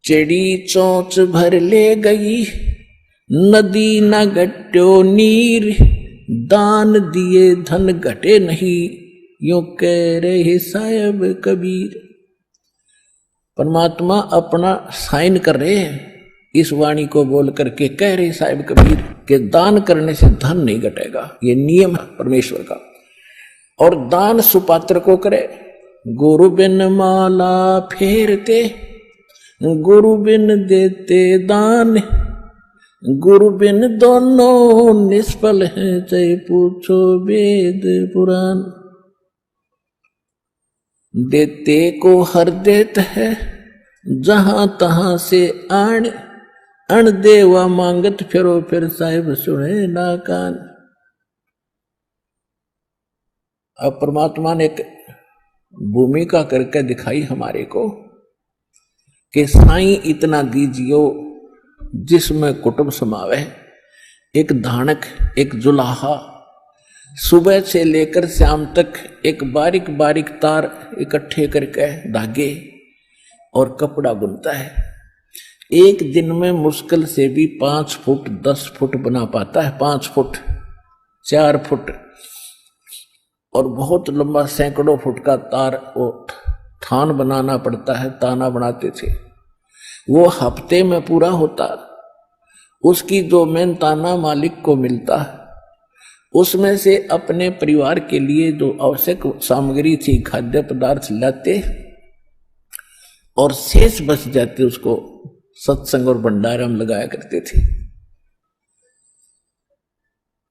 चिड़ी चोंच भर ले गई, नदी न घट्यो नीर, दान दिए धन घटे नहीं, यूं कह रहे साहिब कबीर। परमात्मा अपना साइन कर रहे हैं इस वाणी को बोल करके, कह रहे साहिब कबीर के दान करने से धन नहीं घटेगा, ये नियम है परमेश्वर का। और दान सुपात्र को करे। गुरु बिन माला फेरते, गुरु बिन देते दान, गुरु बिन दोनों निष्फल हैं, चाहे पूछो वेद पुराण। देते को हर देत है, जहां तहां से आण, अण देवा मांगत फिरो, फिर साहिब सुने ना कान। अब परमात्मा ने एक भूमिका करके दिखाई हमारे को कि साईं इतना दीजियो जिसमें कुटुंब समावे, एक धानक, एक जुलाहा, सुबह से लेकर शाम तक एक बारीक बारीक तार इकट्ठे करके धागे और कपड़ा बुनता है। एक दिन में मुश्किल से भी 5 फुट 10 फुट बना पाता है, 5 फुट 4 फुट, और बहुत लंबा सैकड़ों फुट का तार वो थान बनाना पड़ता है। ताना बनाते थे, वो हफ्ते में पूरा होता। उसकी जो मेन ताना मालिक को मिलता है, उसमें से अपने परिवार के लिए जो आवश्यक सामग्री थी, खाद्य पदार्थ लाते और शेष बच जाते, उसको सत्संग और भंडारा में लगाया करते थे।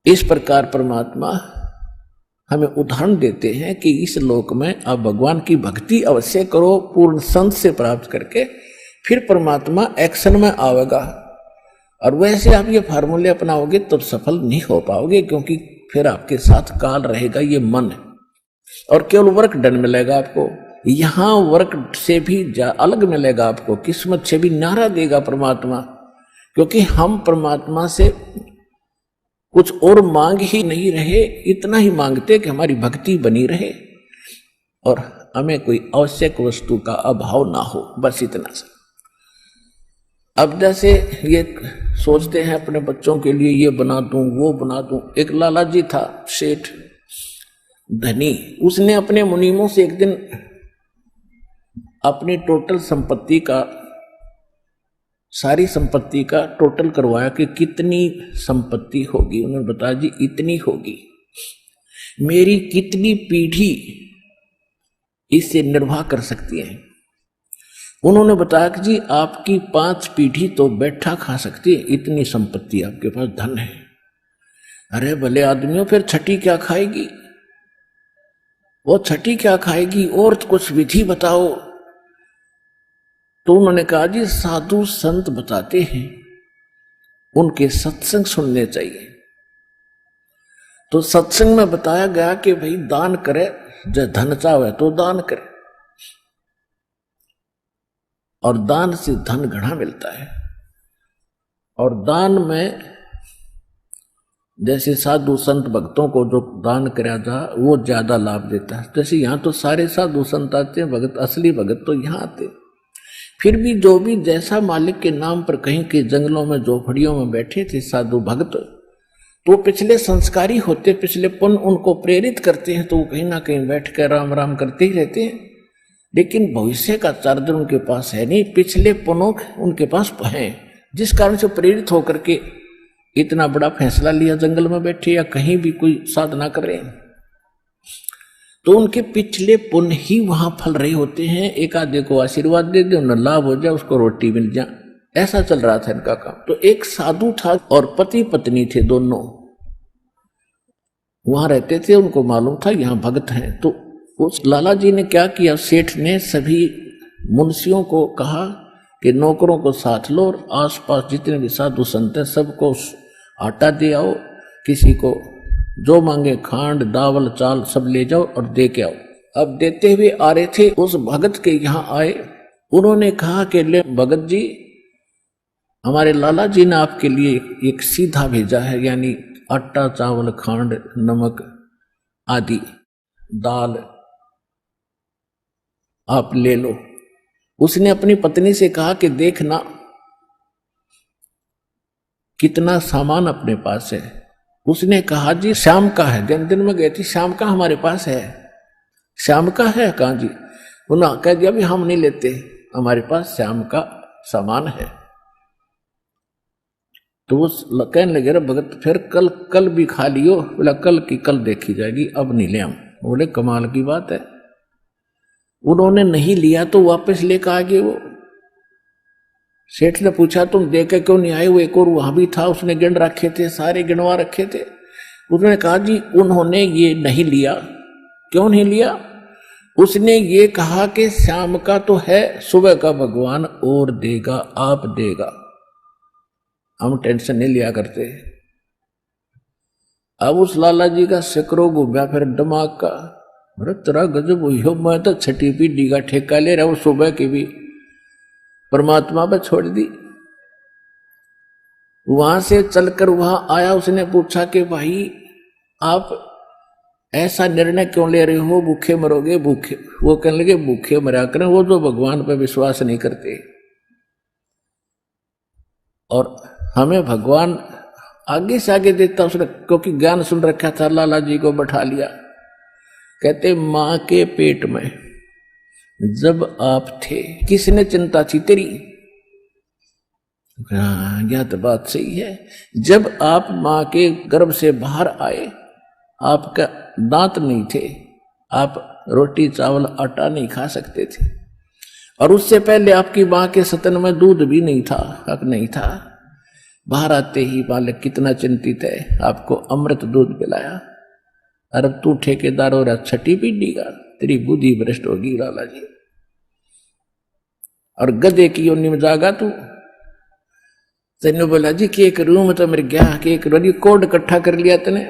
इस प्रकार परमात्मा हमें उदाहरण देते हैं कि इस लोक में आप भगवान की भक्ति अवश्य करो, पूर्ण संत से प्राप्त करके, फिर परमात्मा एक्शन में आवेगा। और वैसे आप ये फार्मूले अपनाओगे तो सफल नहीं हो पाओगे, क्योंकि फिर आपके साथ काल रहेगा, ये मन है, और केवल वर्क डन मिलेगा आपको। यहां वर्क से भी अलग मिलेगा आपको, किस्मत से भी न्यारा देगा परमात्मा, क्योंकि हम परमात्मा से कुछ और मांग ही नहीं रहे, इतना ही मांगते कि हमारी भक्ति बनी रहे और हमें कोई आवश्यक वस्तु का अभाव ना हो, बस इतना सा। अब जैसे ये सोचते हैं अपने बच्चों के लिए ये बना दूं वो बना दूं। एक लाला जी था सेठ धनी, उसने अपने मुनीमों से एक दिन अपनी टोटल संपत्ति का, सारी संपत्ति का टोटल करवाया कि कितनी संपत्ति होगी। उन्होंने बताया जी इतनी होगी, मेरी कितनी पीढ़ी इससे निर्वाह कर सकती है। उन्होंने बताया कि जी आपकी 5 पीढ़ी तो बैठा खा सकती है, इतनी संपत्ति आपके पास, धन है। अरे भले आदमियों, फिर छठी क्या खाएगी? वो छठी क्या खाएगी? और कुछ विधि बताओ। तो उन्होंने कहा जी साधु संत बताते हैं, उनके सत्संग सुनने चाहिए। तो सत्संग में बताया गया कि भाई दान करे, जब धन चाहे तो दान करे, और दान से धन घना मिलता है। और दान में जैसे साधु संत भक्तों को जो दान कराया जा, वो ज्यादा लाभ देता है। जैसे यहाँ तो सारे साधु संत आते हैं, भगत, असली भगत तो यहाँ आते। फिर भी जो भी जैसा मालिक के नाम पर कहीं के जंगलों में झोपड़ियों में बैठे थे साधु भक्त, तो पिछले संस्कारी होते, पिछले पुण्य उनको प्रेरित करते हैं, तो वो कहीं ना कहीं बैठ कर राम राम करते ही रहते हैं। लेकिन भविष्य का चार्जर उनके पास है नहीं, पिछले पुण्य उनके पास है, जिस कारण से प्रेरित होकर के इतना बड़ा फैसला लिया, जंगल में बैठे या कहीं भी कोई साधना कर रहे हैं। तो उनके पिछले पुण्य ही वहां फल रहे होते हैं। एक आधे को आशीर्वाद दे दे, उन्हें लाभ हो जाए, उसको रोटी मिल जाए, ऐसा चल रहा था इनका काम। तो एक साधु था और पति पत्नी थे, दोनों वहां रहते थे। उनको मालूम था यहाँ भक्त हैं। तो उस लाला जी ने क्या किया, सेठ ने सभी मुंशियों को कहा कि नौकरों को साथ लो और आसपास जितने भी साधु संत हैं सबको आटा दे आओ, किसी को जो मांगे खांड दावल चाल सब ले जाओ और दे के आओ। अब देते हुए आ रहे थे, उस भगत के यहाँ आए। उन्होंने कहा कि ले भगत जी, हमारे लाला जी ने आपके लिए एक सीधा भेजा है, यानी आटा चावल खांड नमक आदि दाल आप ले लो। उसने अपनी पत्नी से कहा कि देखना कितना सामान अपने पास है। उसने कहा जी शाम का है, दिन में गई थी, शाम का हमारे पास है। शाम का है? कहा जी। उन्होंने कह दिया भी हम नहीं लेते, हमारे पास शाम का सामान है। तो वो कहने लगे भगत फिर कल भी खा लियो। बोला कल की कल देखी जाएगी, अब नहीं ले हम। बोले कमाल की बात है। उन्होंने नहीं लिया तो वापस लेकर आ गए वो। सेठ ने पूछा तुम दे के क्यों नहीं आए? वो एक और वहां भी था, उसने गिन रखे थे, सारे गिनवा रखे थे। उसने कहा जी उन्होंने ये नहीं लिया। क्यों नहीं लिया? उसने ये कहा कि शाम का तो है, सुबह का भगवान और देगा, आप देगा, हम टेंशन नहीं लिया करते। अब उस लाला जी का सिकरो घूमया फिर दिमाग का, अरे तेरा गजब हुई हो, मैं तो छठी पीढ़ी का ठेका ले रहा हूं, सुबह की भी परमात्मा पर छोड़ दी। वहां से चलकर वहां आया, उसने पूछा कि भाई आप ऐसा निर्णय क्यों ले रहे हो, भूखे मरोगे? भूखे? वो कहने लगे भूखे मरा करें वो जो भगवान पर विश्वास नहीं करते, और हमें भगवान आगे से आगे देता उसने, क्योंकि ज्ञान सुन रखा था। लाला जी को बैठा लिया, कहते मां के पेट में जब आप थे किसने चिंता थी तेरी? हाँ यह तो बात सही है। जब आप मां के गर्भ से बाहर आए आपका दांत नहीं थे, आप रोटी चावल आटा नहीं खा सकते थे, और उससे पहले आपकी मां के सतन में दूध भी नहीं था, हक नहीं था। बाहर आते ही बालक कितना चिंतित है, आपको अमृत दूध पिलाया। अरे तू ठेकेदार हो रहा छठी पीढ़ी का, तेरी बुद्धि भ्रष्ट होगी लाला जी। और गधे की योनि में जागा तू। तेने बोला जी कि एक रूम तो मेरे गया कि एक रोटी कोड इकट्ठा कर लिया तने,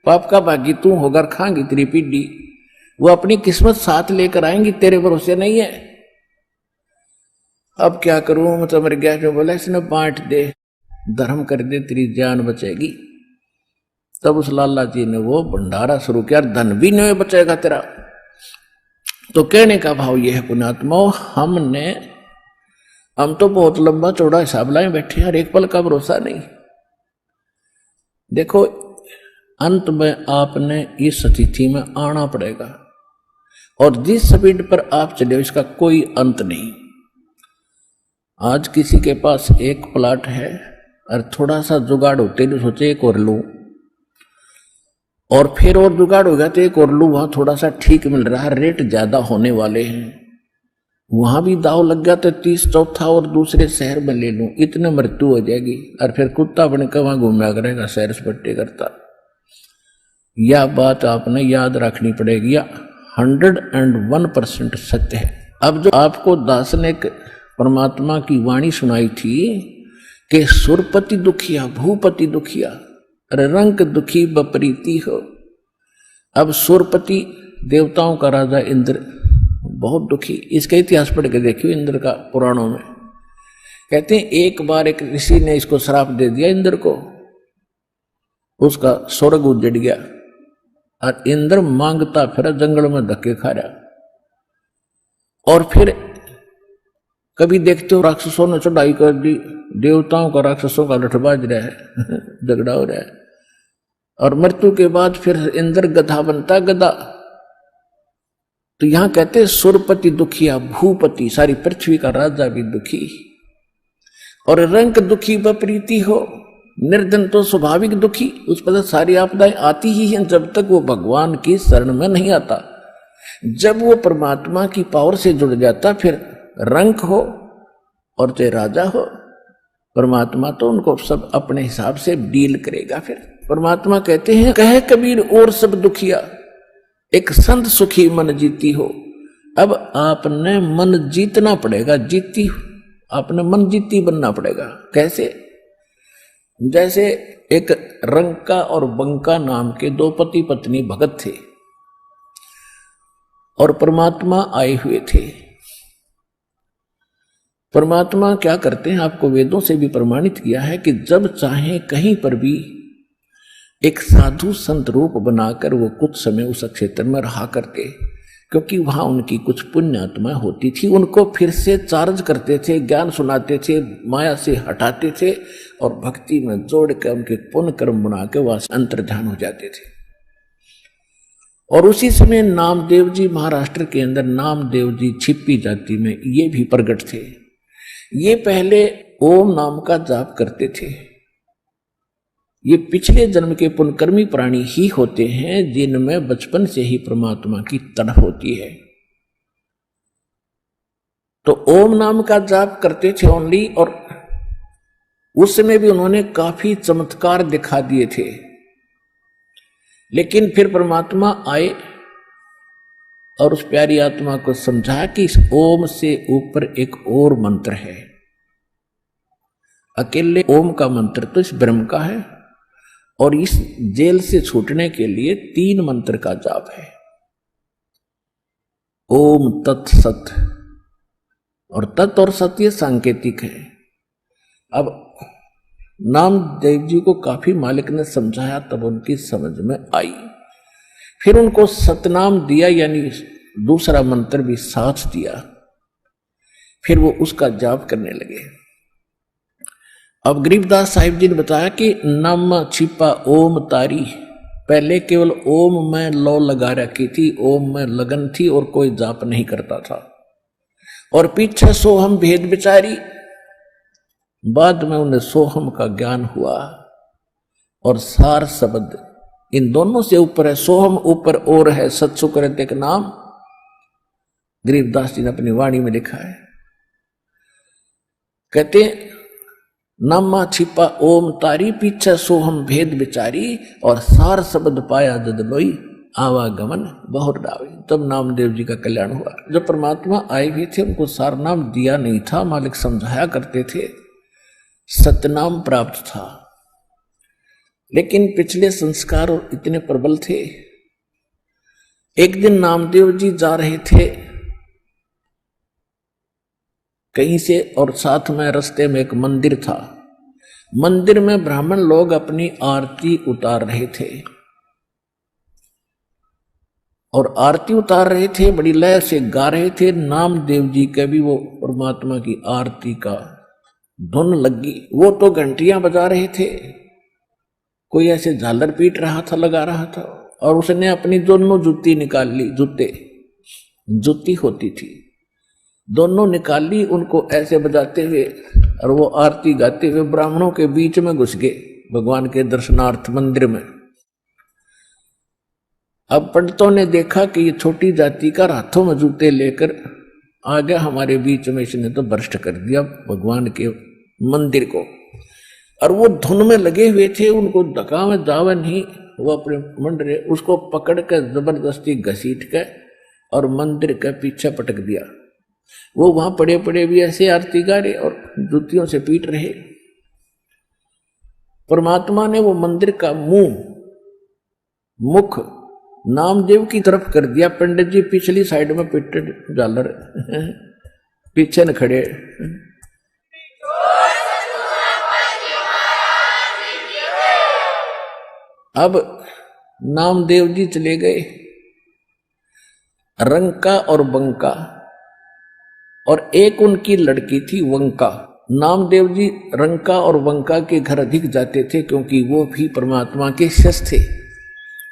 पाप का भागी तू होकर खाएंगी तेरी पीढ़ी। वो अपनी किस्मत साथ लेकर आएंगी, तेरे भरोसे नहीं है। अब क्या करूं, मैं तो मेरे गया। जो बोला इसने बांट दे, धर्म कर दे, तेरी जान बचेगी। तब उस लाला जी ने वो भंडारा शुरू किया, धन भी नहीं बचेगा तेरा। तो कहने का भाव यह है पुण्यात्मा, हम तो बहुत लंबा चौड़ा हिसाब लाए बैठे हैं, एक पल का भरोसा नहीं। देखो अंत में आपने इस स्थिति में आना पड़ेगा, और जिस स्पीड पर आप चले इसका कोई अंत नहीं। आज किसी के पास एक प्लाट है और थोड़ा सा जुगाड़ होते तो सोचे एक और लूं, और फिर और जुगाड़ हो गया तो एक और लूं, वहां थोड़ा सा ठीक मिल रहा है, रेट ज्यादा होने वाले हैं, वहां भी दाव लग गया तो 30 चौथा और दूसरे शहर में ले लूं, इतने मृत्यु हो जाएगी, और फिर कुत्ता बनकर वहां घूमया करेगा सैर सपट्टे करता। यह बात आपने याद रखनी पड़ेगी, 101% सत्य है। अब जो आपको दास ने परमात्मा की वाणी सुनाई थी कि सुरपति दुखिया भूपति दुखिया, अरे रंग दुखी बपरीति हो। अब सुरपति देवताओं का राजा इंद्र बहुत दुखी, इसका इतिहास पढ़ के देखियो इंद्र का पुराणों में। कहते हैं एक बार एक ऋषि ने इसको श्राप दे दिया इंद्र को, उसका स्वर्ग उजड़ गया, और इंद्र मांगता फिर जंगल में धक्के खा रहा। और फिर कभी देखते हो राक्षसों ने चढ़ाई कर दी, देवताओं का राक्षसों का लठबाज रहा है झगड़ा हो रहा है, और मृत्यु के बाद फिर इंद्र गधा बनता, गधा। तो यहां कहते सुरपति दुखिया भूपति, सारी पृथ्वी का राजा भी दुखी, और रंग दुखी बप्रीति हो। निर्धन तो स्वाभाविक दुखी, उस पर सारी आपदाएं आती ही हैं जब तक वो भगवान की शरण में नहीं आता। जब वो परमात्मा की पावर से जुड़ जाता फिर रंग हो और चाहे राजा हो, परमात्मा तो उनको सब अपने हिसाब से डील करेगा। फिर परमात्मा कहते हैं कहे कबीर और सब दुखिया, एक संत सुखी मन जीती हो। अब आपने मन जीतना पड़ेगा, आपने मन जीती बनना पड़ेगा। कैसे? जैसे एक रंका और बंका नाम के दो पति पत्नी भगत थे, और परमात्मा आए हुए थे। परमात्मा क्या करते हैं, आपको वेदों से भी प्रमाणित किया है कि जब चाहे कहीं पर भी एक साधु संत रूप बनाकर वो कुछ समय उस क्षेत्र में रहा करके क्योंकि वहां उनकी कुछ पुण्य आत्माएं होती थी, उनको फिर से चार्ज करते थे, ज्ञान सुनाते थे, माया से हटाते थे और भक्ति में जोड़ के उनके पुण्य कर्म बना के वहां से अंतर्ध्यान हो जाते थे। और उसी समय नामदेव जी महाराष्ट्र के अंदर नामदेव जी छिप्पी जाति में ये भी प्रकट थे। ये पहले ओम नाम का जाप करते थे। ये पिछले जन्म के पुण्यकर्मी प्राणी ही होते हैं जिनमें बचपन से ही परमात्मा की तड़प होती है। तो ओम नाम का जाप करते थे ओनली, और उस समय भी उन्होंने काफी चमत्कार दिखा दिए थे। लेकिन फिर परमात्मा आए और उस प्यारी आत्मा को समझा कि इस ओम से ऊपर एक और मंत्र है। अकेले ओम का मंत्र तो इस ब्रह्म का है, और इस जेल से छूटने के लिए 3 मंत्र का जाप है। ओम तत् सत, और तत् और सत ये सांकेतिक है। अब नामदेव जी को काफी मालिक ने समझाया, तब उनकी समझ में आई। फिर उनको सतनाम दिया, यानी दूसरा मंत्र भी साथ दिया। फिर वो उसका जाप करने लगे। अब गरीबदास साहिब जी ने बताया कि नम छिपा ओम तारी, पहले केवल ओम में लौ लगा रखी थी, ओम में लगन थी और कोई जाप नहीं करता था। और पीछे सोहम भेद विचारी, बाद में उन्हें सोहम का ज्ञान हुआ। और सार शब्द इन दोनों से ऊपर है, सोहम ऊपर और है, सत्सुकृत एक नाम गरीबदास जी ने अपनी वाणी में लिखा है। कहते नामा छिपा ओम तारी, पीछे सोहम भेद विचारी, और सार शब्द पाया जद लोई, आवागमन बहुत डावी। तब नामदेव जी का कल्याण हुआ। जब परमात्मा आए हुए थे उनको सार नाम दिया नहीं था, मालिक समझाया करते थे, सतनाम प्राप्त था। लेकिन पिछले संस्कार इतने प्रबल थे। एक दिन नामदेव जी जा रहे थे कहीं से, और साथ में रास्ते में एक मंदिर था। मंदिर में ब्राह्मण लोग अपनी आरती उतार रहे थे, और आरती उतार रहे थे, बड़ी लय से गा रहे थे। नामदेव जी के भी वो परमात्मा की आरती का धुन लगी। वो तो घंटियां बजा रहे थे, कोई ऐसे झालर पीट रहा था, लगा रहा था, और उसने अपनी दोनों जूती निकाल ली। जूती होती थी, दोनों निकाल ली, उनको ऐसे बजाते हुए, और वो आरती गाते हुए ब्राह्मणों के बीच में घुस गए भगवान के दर्शनार्थ मंदिर में। अब पंडितों ने देखा कि ये छोटी जाति का हाथों में जूते लेकर आ गया हमारे बीच में, इसने तो भ्रष्ट कर दिया भगवान के मंदिर को। और वो धुन में लगे हुए थे, उनको धक्का में जावा नहीं, वो अपने मंडरे उसको पकड़ कर जबरदस्ती घसीट के और मंदिर के पीछे पटक दिया। वो वहां पड़े पड़े भी ऐसे आरती गा रहे और जूतियों से पीट रहे। परमात्मा ने वो मंदिर का मुख नामदेव की तरफ कर दिया। पंडित जी पिछली साइड में पिटे झालर पीछे न खड़े। अब नामदेव जी चले गए रंका और बंका, और एक उनकी लड़की थी वंका। नामदेव जी रंका और वंका के घर अधिक जाते थे, क्योंकि वो भी परमात्मा के शिष्य थे।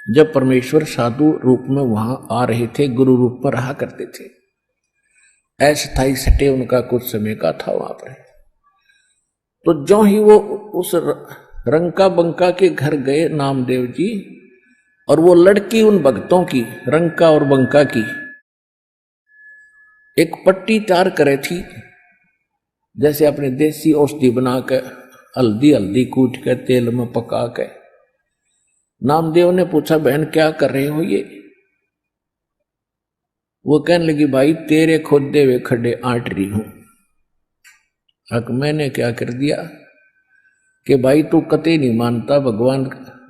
जब परमेश्वर साधु रूप में वहां आ रहे थे, गुरु रूप में रहा करते थे। अस्थायी सटे उनका कुछ समय का था वहां पर। तो जो ही वो उस रंका बंका के घर गए नामदेव जी, और वो लड़की उन भक्तों की, रंका और बंका की, एक पट्टी तैयार करे थी, जैसे अपने देसी औषधि बना के हल्दी कूट के तेल में पका के। नामदेव ने पूछा, बहन क्या कर रहे हो ये? वो कहने लगी, भाई तेरे खोदे हुए खड्डे आंट रही हूं। अब मैंने क्या कर दिया कि भाई तू कतई नहीं मानता, भगवान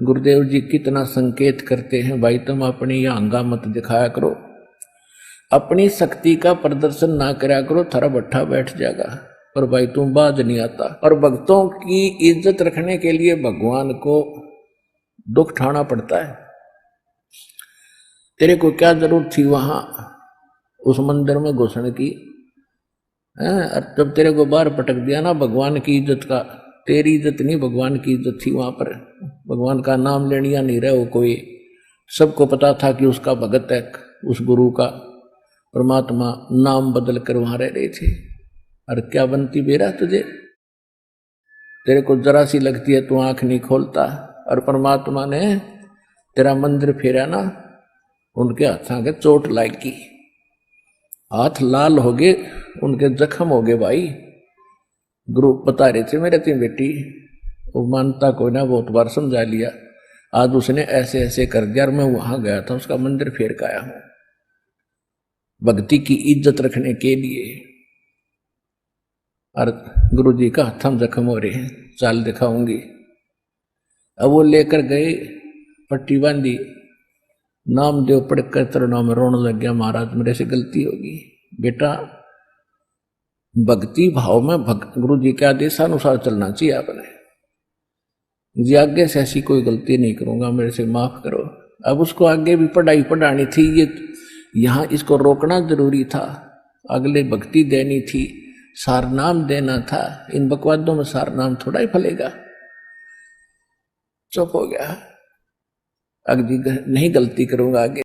गुरुदेव जी कितना संकेत करते हैं, भाई तुम अपनी यह हंगा मत दिखाया करो, अपनी शक्ति का प्रदर्शन ना करा करो, थारा भट्ठा बैठ जाएगा। पर भाई तुम बाज नहीं आता। और भक्तों की इज्जत रखने के लिए भगवान को दुख ठाना पड़ता है। तेरे को क्या जरूरत थी वहां उस मंदिर में घुसने की। और जब तेरे को बाहर पटक दिया ना भगवान की इज्जत का, तेरी इज्जत नहीं भगवान की इज्जत थी वहां पर। भगवान का नाम लेनिया नहीं रहे वो कोई, सबको पता था कि उसका भगत है, उस गुरु का परमात्मा नाम बदल कर वहां रह रहे थे। और क्या बनती बेरा तुझे, तेरे को जरा सी लगती है तू आंख नहीं खोलता। और परमात्मा ने तेरा मंदिर फेरा ना, उनके हाथों के चोट लागी, हाथ लाल हो गए, उनके जख्म हो गए भाई। गुरु बता रहे थे मेरे तीन बेटी, वो मानता कोई ना, बहुत बार समझा लिया, आज उसने ऐसे ऐसे कर दिया और मैं वहां गया था उसका मंदिर फेर के आया हूं भक्ति की इज्जत रखने के लिए। और गुरु जी का हथम जख्म हो रहे हैं, चाल दिखाऊंगी। अब वो लेकर गए, पट्टी बांधी, नामदेव पढ़कर तरुणों में रोने लग गया, महाराज मेरे से गलती होगी। बेटा भक्ति भाव में गुरु जी के आदेशानुसार चलना चाहिए आपने, जी आगे से ऐसी कोई गलती नहीं करूंगा, मेरे से माफ करो। अब उसको आगे भी पढ़ाई पढ़ानी थी, ये यहां इसको रोकना जरूरी था, अगले भक्ति देनी थी, सार नाम देना था। इन बकवादों में सार नाम थोड़ा ही फलेगा। चुप हो गया, अगली नहीं गलती करूंगा आगे।